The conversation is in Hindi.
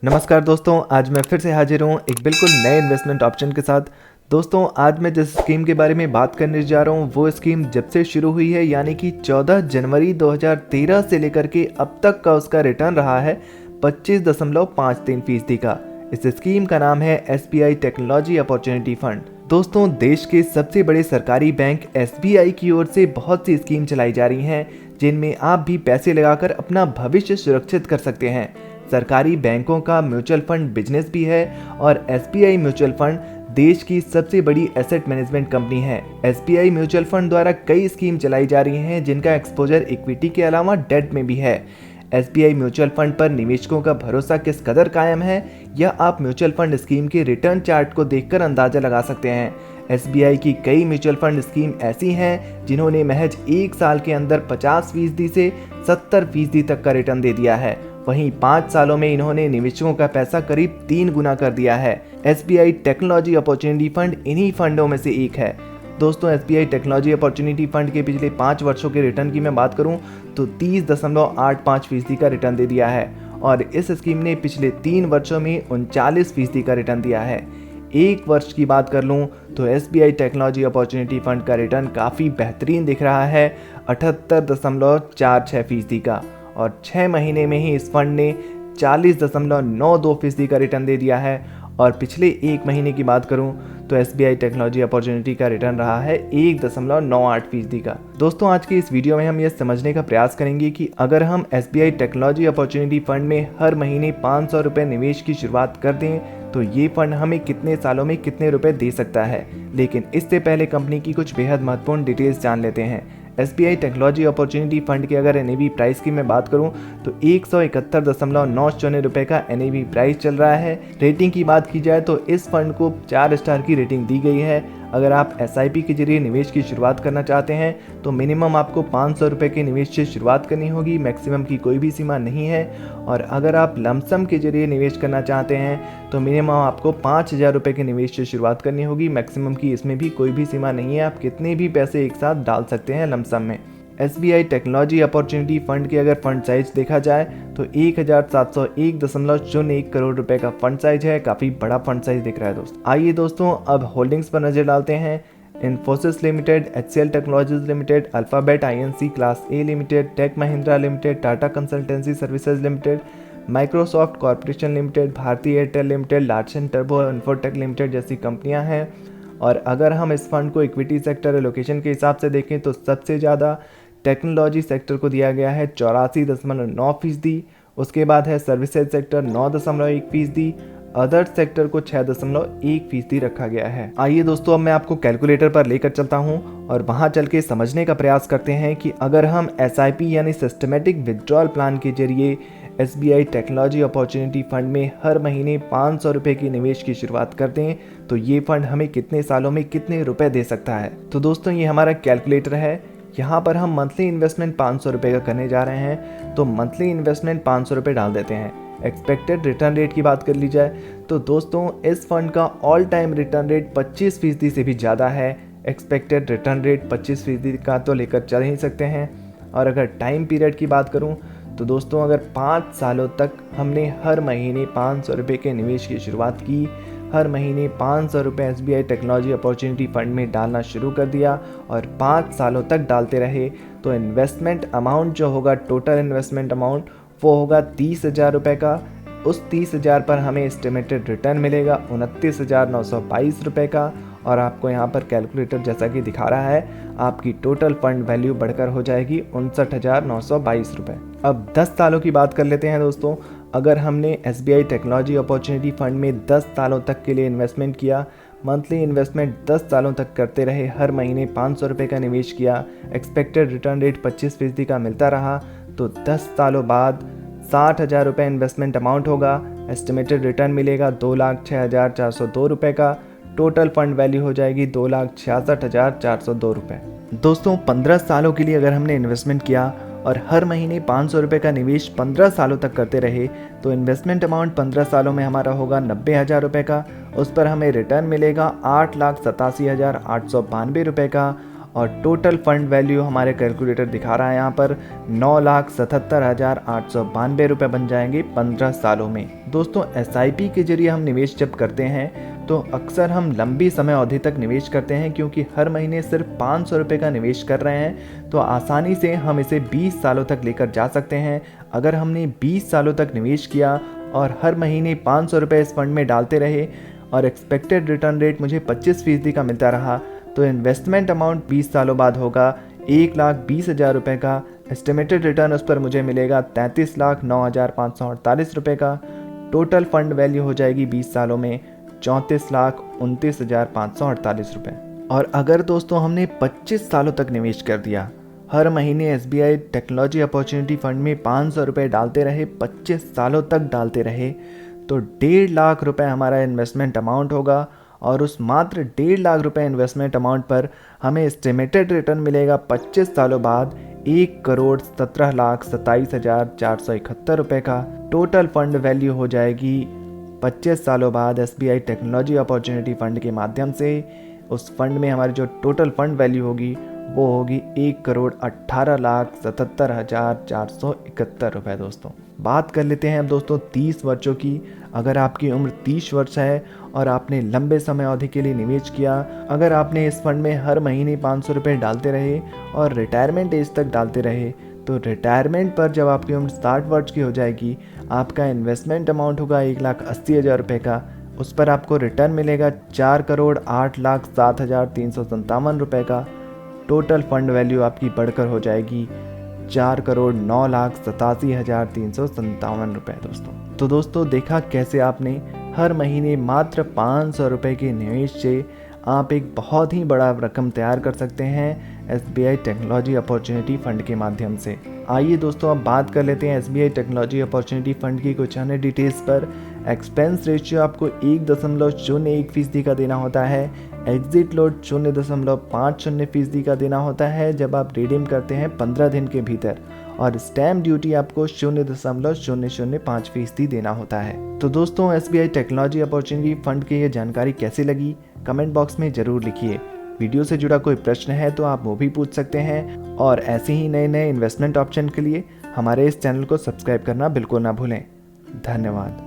नमस्कार दोस्तों, आज मैं फिर से हाजिर हूँ एक बिल्कुल नए इन्वेस्टमेंट ऑप्शन के साथ। दोस्तों, आज मैं जिस स्कीम के बारे में बात करने जा रहा हूँ वो स्कीम जब से शुरू हुई है यानी कि 14 जनवरी 2013 से लेकर के अब तक का उसका रिटर्न रहा है 25.53% का। इस स्कीम का नाम है SBI टेक्नोलॉजी अपॉर्चुनिटी फंड। दोस्तों, देश के सबसे बड़े सरकारी बैंक SBI की ओर से बहुत सी स्कीम चलाई जा रही हैं जिनमें आप भी पैसे लगाकर अपना भविष्य सुरक्षित कर सकते हैं। सरकारी बैंकों का म्यूचुअल फंड बिजनेस भी है और SBI म्यूचुअल फंड देश की सबसे बड़ी एसेट मैनेजमेंट कंपनी है। SBI म्यूचुअल फंड द्वारा कई स्कीम चलाई जा रही हैं जिनका एक्सपोजर इक्विटी के अलावा डेट में भी है। SBI म्यूचुअल फंड पर निवेशकों का भरोसा किस कदर कायम है, यह आप म्यूचुअल फंड स्कीम के रिटर्न चार्ट को देखकर अंदाजा लगा सकते हैं। SBI की कई म्यूचुअल फंड स्कीम ऐसी हैं जिन्होंने महज एक साल के अंदर 50% से 70% तक का रिटर्न दे दिया है। वहीं 5 सालों में इन्होंने निवेशकों का पैसा करीब 3 गुना कर दिया है। SBI टेक्नोलॉजी अपॉर्चुनिटी फंड इन्हीं फंडों में से एक है। दोस्तों, SBI टेक्नोलॉजी अपॉर्चुनिटी फंड के पिछले 5 वर्षों के रिटर्न की मैं बात करूं तो 30.85% का रिटर्न दे दिया है और इस स्कीम ने पिछले 3 वर्षों में 39% का रिटर्न दिया है। एक वर्ष की बात कर लूं तो SBI टेक्नोलॉजी अपॉर्चुनिटी फंड का रिटर्न काफ़ी बेहतरीन दिख रहा है 78.46% का और 6 महीने में ही इस फंड ने 40.92% का रिटर्न दे दिया है। और पिछले एक महीने की बात करूं तो SBI टेक्नोलॉजी अपॉर्चुनिटी का रिटर्न रहा है 1.98% का। दोस्तों, आज की इस वीडियो में हम ये समझने का प्रयास करेंगे कि अगर हम SBI टेक्नोलॉजी अपॉर्चुनिटी फंड में हर महीने 500 रुपये निवेश की शुरुआत कर दें तो ये फंड हमें कितने सालों में कितने रुपए दे सकता है। लेकिन इससे पहले कंपनी की कुछ बेहद महत्वपूर्ण डिटेल्स जान लेते हैं। SBI टेक्नोलॉजी अपॉर्चुनिटी फंड की अगर NAV प्राइस की मैं बात करूं तो 171.90 रुपये का NAV प्राइस चल रहा है। रेटिंग की बात की जाए तो इस फंड को 4 स्टार की रेटिंग दी गई है। अगर आप SIP के जरिए निवेश की शुरुआत करना चाहते हैं तो मिनिमम आपको 500 रुपये के निवेश से शुरुआत करनी होगी, मैक्सिमम की कोई भी सीमा नहीं है। और अगर आप लमसम के जरिए निवेश करना चाहते हैं तो मिनिमम आपको 5000 रुपये के निवेश से शुरुआत करनी होगी, मैक्सिमम की इसमें भी कोई भी सीमा नहीं है। आप कितने भी पैसे एक साथ डाल सकते हैं लमसम में। SBI टेक्नोलॉजी अपॉर्चुनिटी फंड की अगर फंड साइज देखा जाए तो 1701.01 करोड़ रुपए का फंड साइज है। काफ़ी बड़ा फंड साइज दिख रहा है दोस्तों। आइए दोस्तों, अब होल्डिंग्स पर नज़र डालते हैं। Infosys limited, HCL technologies limited, Alphabet INC class A limited, Tech Mahindra limited, Tata consultancy services limited, Microsoft corporation limited, Bharti Airtel limited, Larsen टर्बो इन्फोटेक लिमिटेड जैसी कंपनियां हैं। और अगर हम इस फंड को इक्विटी सेक्टर एलोकेशन के हिसाब से देखें तो सबसे ज़्यादा टेक्नोलॉजी सेक्टर को दिया गया है 84.9%। उसके बाद है सर्विसेज सेक्टर 9.1%, अदर सेक्टर को 6.1% रखा गया है। आइए दोस्तों, अब मैं आपको कैलकुलेटर पर लेकर चलता हूं और वहां चल के समझने का प्रयास करते हैं कि अगर हम SIP यानी सिस्टमेटिक विड्रॉल प्लान के जरिए SBI टेक्नोलॉजी अपॉर्चुनिटी फंड में हर महीने 500 रुपये की निवेश की शुरुआत कर दें तो ये फंड हमें कितने सालों में कितने रुपए दे सकता है। तो दोस्तों, ये हमारा कैलकुलेटर है। यहाँ पर हम मंथली इन्वेस्टमेंट 500 रुपये का करने जा रहे हैं तो मंथली इन्वेस्टमेंट 500 रुपये डाल देते हैं। एक्सपेक्टेड रिटर्न रेट की बात कर ली जाए तो दोस्तों, इस फंड का ऑल टाइम रिटर्न रेट 25% से भी ज़्यादा है। एक्सपेक्टेड रिटर्न रेट 25% का तो लेकर चल ही सकते हैं। और अगर टाइम पीरियड की बात करूँ तो दोस्तों, अगर 5 सालों तक हमने हर महीने 500 रुपये के निवेश की शुरुआत की, हर महीने 500 रुपये SBI टेक्नोलॉजी अपॉर्चुनिटी फंड में डालना शुरू कर दिया और 5 सालों तक डालते रहे तो इन्वेस्टमेंट अमाउंट जो होगा, टोटल इन्वेस्टमेंट अमाउंट वो होगा 30,000 रुपये का। उस 30,000 पर हमें एस्टिमेटेड रिटर्न मिलेगा 29,922 रुपये का। और आपको यहाँ पर कैलकुलेटर जैसा कि दिखा रहा है, आपकी टोटल फंड वैल्यू बढ़कर हो जाएगी 59,922 रुपये। अब 10 सालों की बात कर लेते हैं दोस्तों। अगर हमने SBI टेक्नोलॉजी अपॉर्चुनिटी फंड में 10 सालों तक के लिए इन्वेस्टमेंट किया, मंथली इन्वेस्टमेंट 10 सालों तक करते रहे, हर महीने 500 रुपये का निवेश किया, एक्सपेक्टेड रिटर्न रेट 25% का मिलता रहा तो 10 सालों बाद 60,000 रुपये इन्वेस्टमेंट अमाउंट होगा। एस्टिमेटेड रिटर्न मिलेगा 2,06,402 रुपये का। टोटल फंड वैल्यू हो जाएगी 2,66,402 रुपये। दोस्तों, 15 सालों के लिए अगर हमने इन्वेस्टमेंट किया और हर महीने 500 रुपये का निवेश 15 सालों तक करते रहे तो इन्वेस्टमेंट अमाउंट 15 सालों में हमारा होगा 90,000 रुपये का। उस पर हमें रिटर्न मिलेगा 8,87,892 रुपये का। और टोटल फंड वैल्यू हमारे कैलकुलेटर दिखा रहा है यहाँ पर 9,77,892 रुपये बन जाएंगे 15 सालों में। दोस्तों SIP के जरिए हम निवेश जब करते हैं तो अक्सर हम लंबी समय अवधि तक निवेश करते हैं, क्योंकि हर महीने सिर्फ 500 रुपये का निवेश कर रहे हैं तो आसानी से हम इसे 20 सालों तक लेकर जा सकते हैं। अगर हमने 20 सालों तक निवेश किया और हर महीने 500 रुपये इस फंड में डालते रहे और एक्सपेक्टेड रिटर्न रेट मुझे 25% का मिलता रहा, तो इन्वेस्टमेंट अमाउंट 20 सालों बाद होगा 1,20,000 रुपये का। एस्टिमेटेड रिटर्न उस पर मुझे मिलेगा 33,09,548 रुपये का। टोटल फंड वैल्यू हो जाएगी 20 सालों में 34,29,548 रुपये। और अगर दोस्तों हमने 25 सालों तक निवेश कर दिया, हर महीने SBI टेक्नोलॉजी अपॉर्चुनिटी फंड में 500 रुपये डालते रहे, 25 सालों तक डालते रहे, तो 1.5 लाख रुपए हमारा इन्वेस्टमेंट अमाउंट होगा। और उस मात्र 1.5 लाख रुपए इन्वेस्टमेंट अमाउंट पर हमें एस्टिमेटेड रिटर्न मिलेगा 25 सालों बाद 1,17,27,471 रुपये का। टोटल फंड वैल्यू हो जाएगी 25 सालों बाद SBI टेक्नोलॉजी अपॉर्चुनिटी फंड के माध्यम से उस फंड में हमारी जो टोटल फंड वैल्यू होगी वो होगी 1,18,77,471 रुपये। दोस्तों बात कर लेते हैं अब दोस्तों 30 वर्षों की। अगर आपकी उम्र 30 वर्ष है और आपने लंबे समय अवधि के लिए निवेश किया, अगर आपने इस फंड में हर महीने 500 रुपये डालते रहे और रिटायरमेंट एज तक डालते रहे, तो रिटायरमेंट पर जब आपकी उम्र 60 वर्ष की हो जाएगी, आपका इन्वेस्टमेंट अमाउंट होगा 1,80,000 रुपये का। उस पर आपको रिटर्न मिलेगा 4,08,07,357 रुपये का। टोटल फंड वैल्यू आपकी बढ़कर हो जाएगी 4,09,87,357 रुपये। तो दोस्तों देखा कैसे आपने हर महीने मात्र 500 रुपये के निवेश से आप एक बहुत ही बड़ा रकम तैयार कर सकते हैं SBI टेक्नोलॉजी अपॉर्चुनिटी फंड के माध्यम से। आइए दोस्तों अब बात कर लेते हैं SBI टेक्नोलॉजी अपॉर्चुनिटी फंड की कुछ अन्य डिटेल्स पर। एक्सपेंस रेशियो आपको 1.01% का देना होता है। एग्जिट लोड 0.50% का देना होता है जब आप रिडीम करते हैं 15 दिन के भीतर, और स्टैम्प ड्यूटी आपको 0.005% देना होता है। तो दोस्तों SBI टेक्नोलॉजी अपॉर्चुनिटी फंड की ये जानकारी कैसी लगी कमेंट बॉक्स में ज़रूर लिखिए। वीडियो से जुड़ा कोई प्रश्न है तो आप वो भी पूछ सकते हैं, और ऐसे ही नए नए इन्वेस्टमेंट ऑप्शन के लिए हमारे इस चैनल को सब्सक्राइब करना बिल्कुल ना भूलें। धन्यवाद।